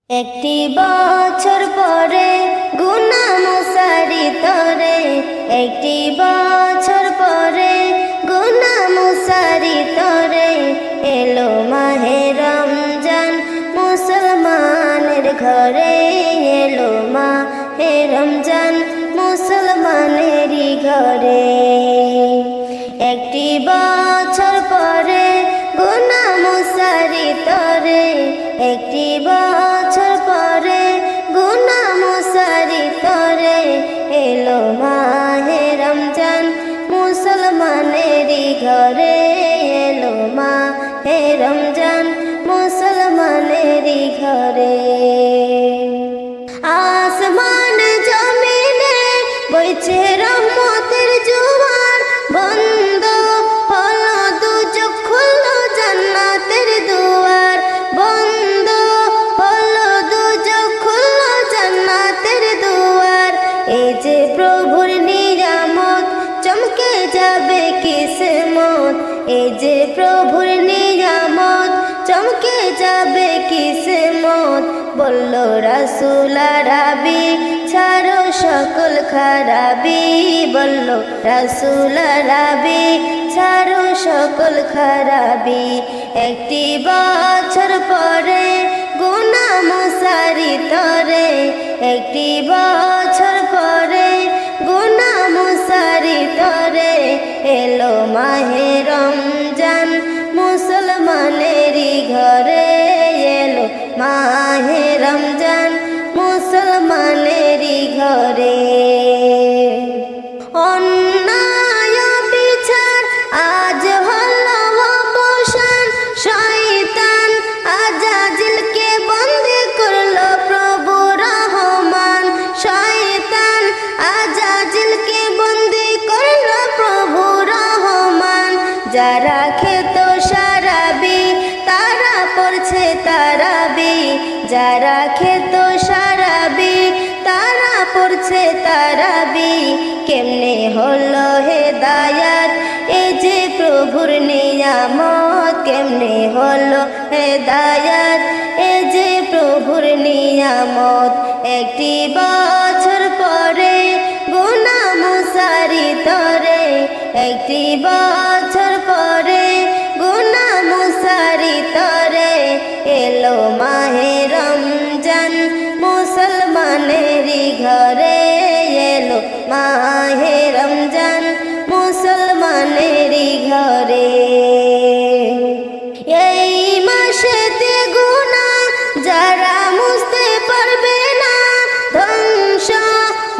একটি বছর পরে গুনা মুসারি তরে, একটি বছর পরে গুনা মুসারি তরে, এলো মাহে রমজান মুসলমানের ঘরে, এলো মাহে রমজান মুসলমানেরই ঘরে। একটি বছর পরে গুনা মুসারি তরে, একটি বছর পরে গুনা মুসারি তরে, এলো মাহে রমজান মুসলমানেরই ঘরে, এলো মাহে রমজান মুসলমানেরই ঘরে। আসমান জমিনে বইছে রহমতের জোয়ার, বন্ধ হলো দুচোখ খুললো জান্নাতের দুয়ার, বন্ধ হলো দুচোখ খুললো জান্নাতের দুয়ার। এই যে প্রভুর নিয়ামত চমকে যাবে কিসমত, এই যে প্রভুর নিয়ামত চমকে যাবে কিসমত। বলল রাসূল আরবি ছাড়ো সকল খারাপি, বলল রাসূল আরবি ছাড়ো সকল খারাপি। একটি বছর পরে গুনা মুসারি তরে, একটি বছর পরে গুনা মুসারি তরে, এলো মাহে রমজান মুসলমানেরই ঘরে, এলো মাহে রমজান মুসলমানেরই ঘরে। অন্যায় বিচার আজ হলো অবসান, শয়তান আজাজিলকে বন্দী করলো প্রভু রহমান, শয়তান আজাজিলকে বন্দী করলো প্রভু রহমান। যারা খেত সারাবি তারা পড়ছে তারাবি, যারা খেত সারাবি তারা পড়ছে তারাবি। কেমনে হলো হেদায়াত এই যে প্রভুর নিয়ামত, কেমনে হলো হেদায়াত এই যে প্রভুর নিয়ামত। একটি বছর পরে গুনা মুসারি তরে, একটি বছর পরে গুনা মুসারি তরে, এলো মাহে রমজান মুসলমানেরই ঘরে, এলো মাহে রমজান মুসলমানেরই ঘরে। এই মাসেতে গুনা যারা মুছতে পারবে না, ধ্বংস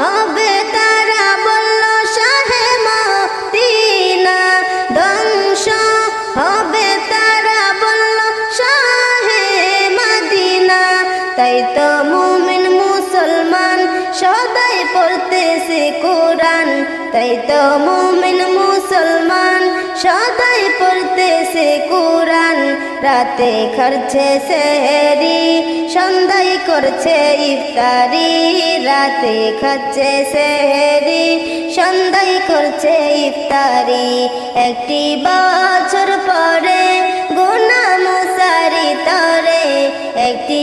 হবে তারা বলল শাহে মদিনা, ধ্বংস হবে তারা বলল শাহে মদিনা। তাই তো মুমিন মুসলমান সদাই পড়তেছে কোরআন, তাই তো মুমিন মুসলমান সদাই পড়তেছে কোরআন। রাতে খাচ্ছে সেহরি সন্ধ্যায় করছে ইফতারি, রাতে খাচ্ছে সেহরি সন্ধ্যায় করছে ইফতারি। একটি বছর পরে গুনা মুসারি তরে, একটি